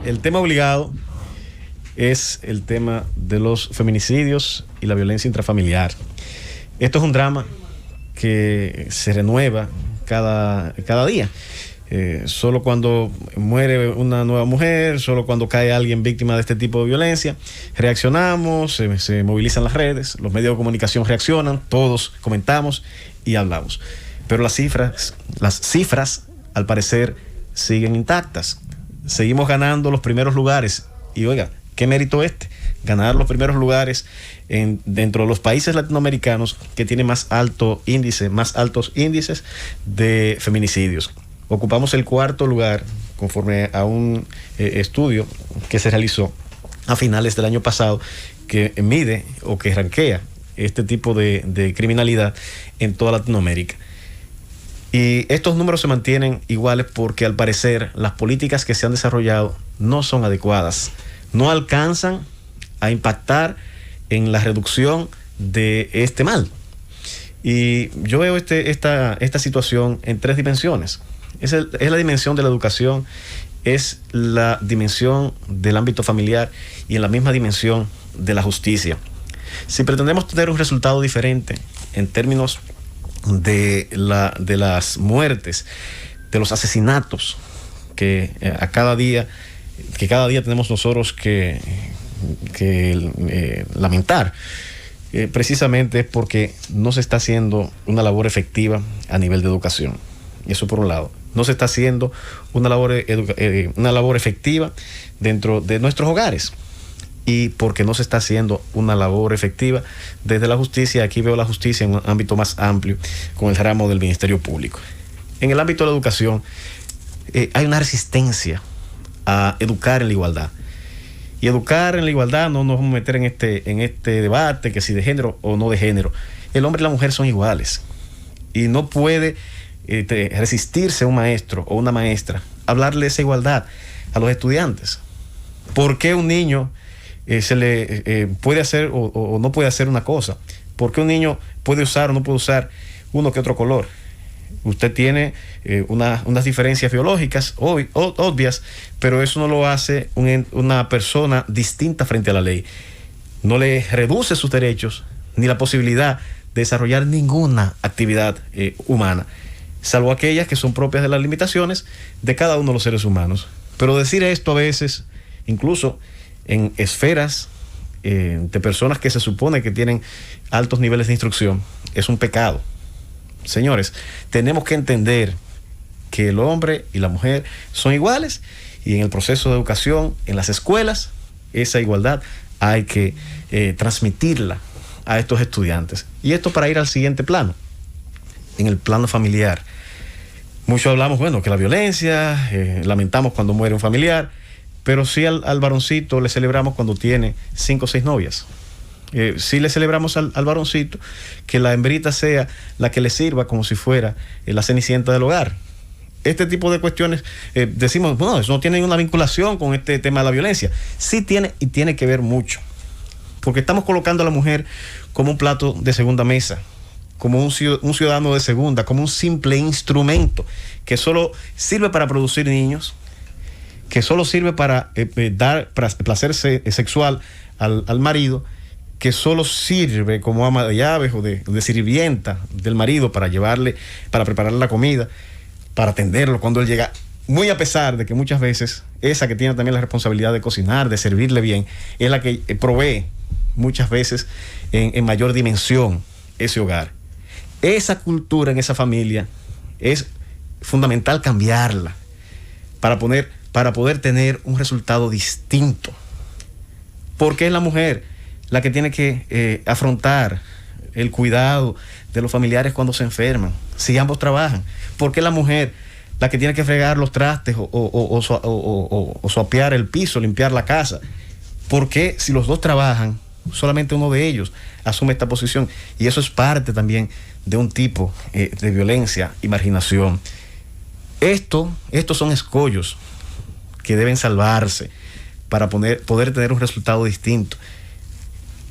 El tema obligado es el tema de los feminicidios y la violencia intrafamiliar. Esto es un drama que se renueva cada día. Solo cuando muere una nueva mujer, solo cuando cae alguien víctima de este tipo de violencia, reaccionamos, se movilizan las redes, los medios de comunicación reaccionan, todos comentamos y hablamos. Pero las cifras, al parecer, siguen intactas. Seguimos ganando los primeros lugares. Y oiga, ¿qué mérito ganar los primeros lugares dentro de los países latinoamericanos que tienen más altos índices de feminicidios? Ocupamos el cuarto lugar conforme a un estudio que se realizó a finales del año pasado que mide o que ranquea este tipo de criminalidad en toda Latinoamérica. Y estos números se mantienen iguales porque al parecer las políticas que se han desarrollado no son adecuadas, no alcanzan a impactar en la reducción de este mal. Y yo veo esta situación en tres dimensiones. Es la dimensión de la educación, es la dimensión del ámbito familiar y en la misma dimensión de la justicia. Si pretendemos tener un resultado diferente en términos de las muertes, de los asesinatos que cada día tenemos nosotros que lamentar, precisamente es porque no se está haciendo una labor efectiva a nivel de educación. Y eso por un lado. No se está haciendo una labor efectiva dentro de nuestros hogares. Y porque no se está haciendo una labor efectiva desde la justicia. Aquí veo la justicia en un ámbito más amplio con el ramo del Ministerio Público. En el ámbito de la educación hay una resistencia a educar en la igualdad. Y educar en la igualdad no nos vamos a meter en este debate que si de género o no de género. El hombre y la mujer son iguales. Y no puede resistirse un maestro o una maestra a hablarle de esa igualdad a los estudiantes. ¿Por qué un niño se le puede hacer o no puede hacer una cosa? ¿Por qué un niño puede usar o no puede usar uno que otro color? Usted tiene unas diferencias biológicas obvias, pero eso no lo hace una persona distinta frente a la ley. No le reduce sus derechos ni la posibilidad de desarrollar ninguna actividad humana, salvo aquellas que son propias de las limitaciones de cada uno de los seres humanos. Pero decir esto a veces, incluso en esferas de personas que se supone que tienen altos niveles de instrucción, es un pecado. Señores, tenemos que entender que el hombre y la mujer son iguales y en el proceso de educación, en las escuelas, esa igualdad hay que transmitirla a estos estudiantes. Y esto para ir al siguiente plano, en el plano familiar. Mucho hablamos, bueno, que la violencia, lamentamos cuando muere un familiar, pero sí al varoncito le celebramos cuando tiene 5 o 6 novias. Sí le celebramos al varoncito que la hembrita sea la que le sirva como si fuera la cenicienta del hogar. Este tipo de cuestiones, decimos, bueno, eso no tiene ninguna vinculación con este tema de la violencia. Sí tiene, y tiene que ver mucho, porque estamos colocando a la mujer como un plato de segunda mesa, como un ciudadano de segunda, como un simple instrumento que solo sirve para producir niños, que solo sirve para dar placer sexual al marido, que solo sirve como ama de llaves o de sirvienta del marido para prepararle la comida, para atenderlo cuando él llega, muy a pesar de que muchas veces esa que tiene también la responsabilidad de cocinar, de servirle bien, es la que provee muchas veces en mayor dimensión ese hogar. Esa cultura en esa familia es fundamental cambiarla para poder tener un resultado distinto. Porque es la mujer la que tiene que afrontar el cuidado de los familiares cuando se enferman, si ambos trabajan. Porque es la mujer la que tiene que fregar los trastes o sopear el piso, limpiar la casa. Porque si los dos trabajan, solamente uno de ellos asume esta posición. Y eso es parte también de un tipo de violencia y marginación. Estos son escollos que deben salvarse para poder tener un resultado distinto.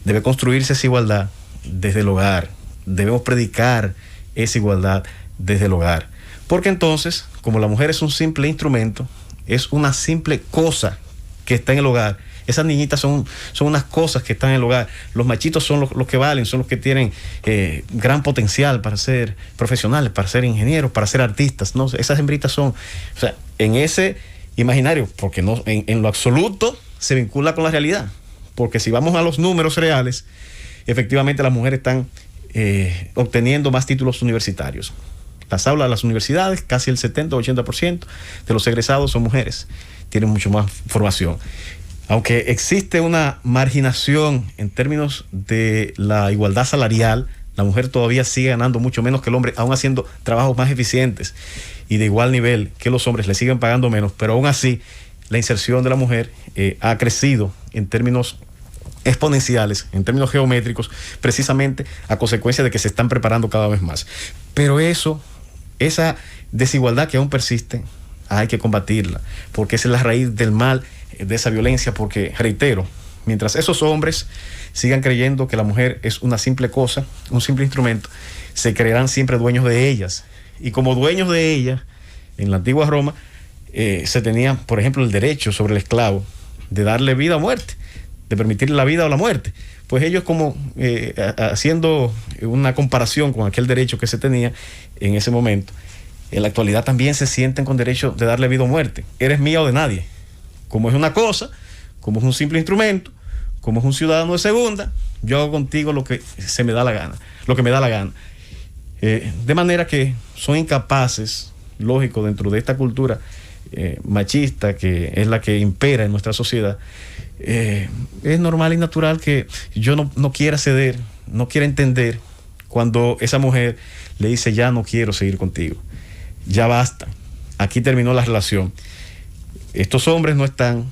Debe construirse esa igualdad desde el hogar. Debemos predicar esa igualdad desde el hogar. Porque entonces, como la mujer es un simple instrumento, es una simple cosa que está en el hogar. Esas niñitas son unas cosas que están en el hogar. Los machitos son los que valen, son los que tienen gran potencial para ser profesionales, para ser ingenieros, para ser artistas, ¿no? Esas hembritas son, o sea, en ese imaginario, porque no, en lo absoluto se vincula con la realidad. Porque si vamos a los números reales, efectivamente las mujeres están obteniendo más títulos universitarios. Las aulas de las universidades, casi el 70-80% de los egresados son mujeres, tienen mucho más formación. Aunque existe una marginación en términos de la igualdad salarial, la mujer todavía sigue ganando mucho menos que el hombre, aún haciendo trabajos más eficientes y de igual nivel que los hombres, le siguen pagando menos, pero aún así la inserción de la mujer ha crecido en términos exponenciales, en términos geométricos, precisamente a consecuencia de que se están preparando cada vez más. Pero esa desigualdad que aún persiste, hay que combatirla, porque esa es la raíz del mal, de esa violencia, porque, reitero, mientras esos hombres sigan creyendo que la mujer es una simple cosa, un simple instrumento, se creerán siempre dueños de ellas. Y como dueños de ellas, en la antigua Roma, se tenía, por ejemplo, el derecho sobre el esclavo de darle vida o muerte, de permitirle la vida o la muerte. Pues ellos, como haciendo una comparación con aquel derecho que se tenía en ese momento, en la actualidad también se sienten con derecho de darle vida o muerte. Eres mía o de nadie. Como es una cosa, como es un simple instrumento, como es un ciudadano de segunda, yo hago contigo lo que se me da la gana, lo que me da la gana. De manera que son incapaces, lógico, dentro de esta cultura machista que es la que impera en nuestra sociedad, es normal y natural que yo no quiera ceder, no quiera entender cuando esa mujer le dice: ya no quiero seguir contigo, ya basta, aquí terminó la relación. Estos hombres no están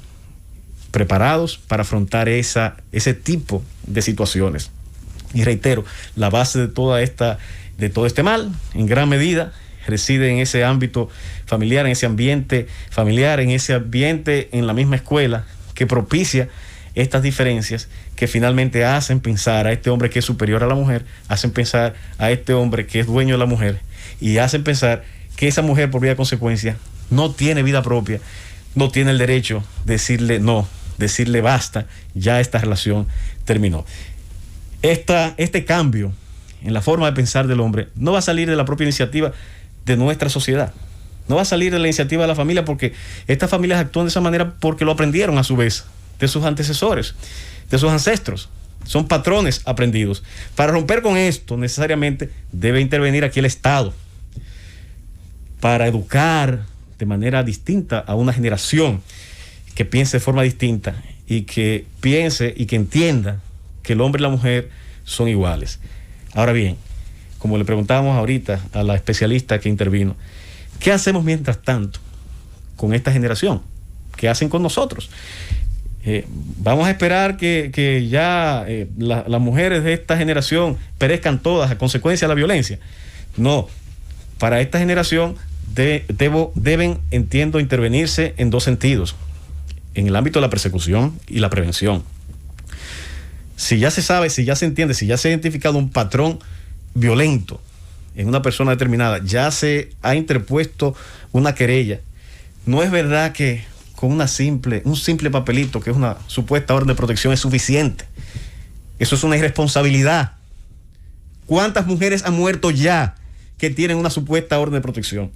preparados para afrontar ese tipo de situaciones. Y reitero, la base de todo este mal, en gran medida, reside en ese ámbito familiar, en ese ambiente familiar, en ese ambiente en la misma escuela, que propicia estas diferencias que finalmente hacen pensar a este hombre que es superior a la mujer, hacen pensar a este hombre que es dueño de la mujer, y hacen pensar que esa mujer, por vía de consecuencia, no tiene vida propia, no tiene el derecho de decirle no, decirle basta, ya esta relación terminó. Este cambio en la forma de pensar del hombre no va a salir de la propia iniciativa de nuestra sociedad, no va a salir de la iniciativa de la familia, porque estas familias actúan de esa manera porque lo aprendieron a su vez de sus antecesores, de sus ancestros. Son patrones aprendidos. Para romper con esto, necesariamente debe intervenir aquí el Estado para educar de manera distinta a una generación que piense de forma distinta y que piense y que entienda que el hombre y la mujer son iguales. Ahora bien, como le preguntábamos ahorita a la especialista que intervino, ¿qué hacemos mientras tanto con esta generación? ¿Qué hacen con nosotros? ¿Vamos a esperar que ya las mujeres de esta generación perezcan todas a consecuencia de la violencia? No, para esta generación deben, entiendo, intervenirse en dos sentidos: en el ámbito de la persecución y la prevención. Si ya se sabe, si ya se entiende, si ya se ha identificado un patrón violento en una persona determinada, ya se ha interpuesto una querella, no es verdad que con un simple papelito, que es una supuesta orden de protección, es suficiente. Eso es una irresponsabilidad. ¿Cuántas mujeres han muerto ya que tienen una supuesta orden de protección?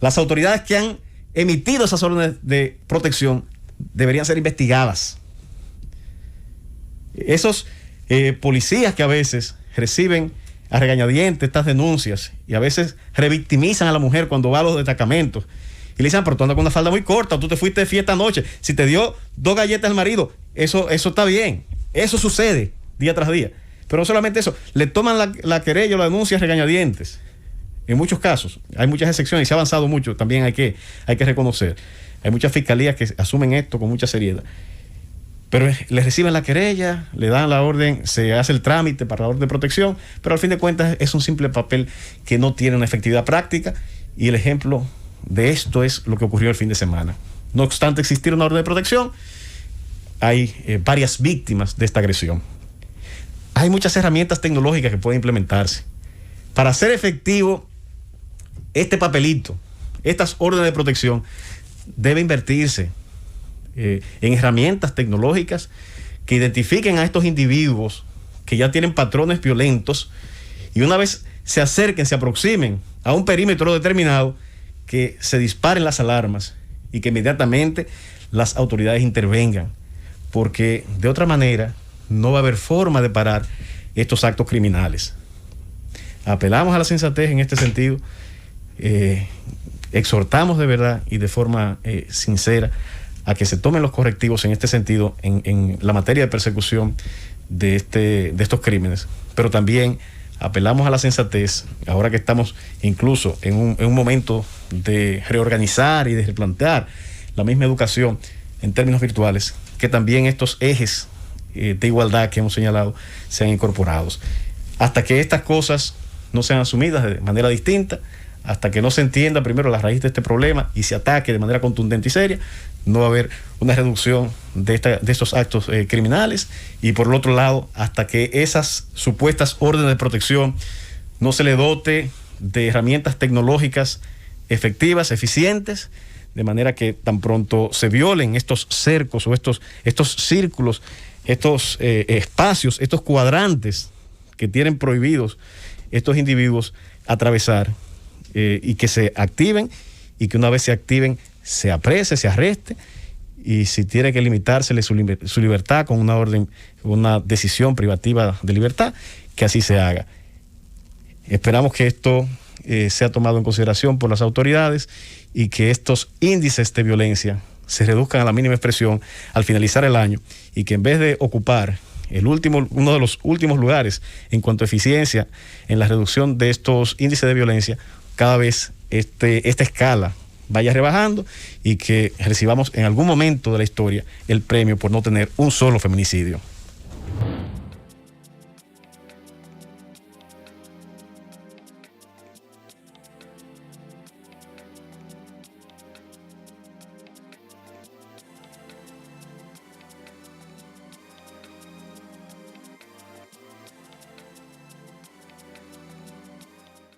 Las autoridades que han emitido esas órdenes de protección deberían ser investigadas. Esos policías que a veces reciben a regañadientes estas denuncias y a veces revictimizan a la mujer cuando va a los destacamentos y le dicen: pero tú andas con una falda muy corta, tú te fuiste de fiesta anoche, si te dio 2 galletas al marido, eso está bien, eso sucede día tras día. Pero no solamente eso, le toman la querella o la denuncia a regañadientes. En muchos casos, hay muchas excepciones y se ha avanzado mucho, también hay que reconocer. Hay muchas fiscalías que asumen esto con mucha seriedad. Pero le reciben la querella, le dan la orden, se hace el trámite para la orden de protección, pero al fin de cuentas es un simple papel que no tiene una efectividad práctica, y el ejemplo de esto es lo que ocurrió el fin de semana. No obstante existir una orden de protección, hay varias víctimas de esta agresión. Hay muchas herramientas tecnológicas que pueden implementarse para hacer efectivo este papelito. Estas órdenes de protección debe invertirse en herramientas tecnológicas que identifiquen a estos individuos que ya tienen patrones violentos, y una vez se acerquen, se aproximen a un perímetro determinado, que se disparen las alarmas y que inmediatamente las autoridades intervengan, porque de otra manera no va a haber forma de parar estos actos criminales. Apelamos a la sensatez en este sentido, exhortamos de verdad y de forma sincera a que se tomen los correctivos en este sentido en la materia de persecución de estos crímenes, pero también apelamos a la sensatez, ahora que estamos incluso en un momento de reorganizar y de replantear la misma educación en términos virtuales, que también estos ejes de igualdad que hemos señalado sean incorporados. Hasta que estas cosas no sean asumidas de manera distinta, hasta que no se entienda primero la raíz de este problema y se ataque de manera contundente y seria, no va a haber una reducción de estos actos criminales, y por el otro lado, hasta que esas supuestas órdenes de protección no se le dote de herramientas tecnológicas efectivas, eficientes, de manera que tan pronto se violen estos cercos o estos círculos, estos espacios, estos cuadrantes que tienen prohibidos estos individuos atravesar, y que se activen, y que una vez se activen se aprese, se arreste, y si tiene que limitársele su libertad con una orden, una decisión privativa de libertad, que así se haga. Esperamos que esto sea tomado en consideración por las autoridades y que estos índices de violencia se reduzcan a la mínima expresión al finalizar el año, y que en vez de ocupar uno de los últimos lugares en cuanto a eficiencia en la reducción de estos índices de violencia, cada vez esta escala vaya rebajando, y que recibamos en algún momento de la historia el premio por no tener un solo feminicidio.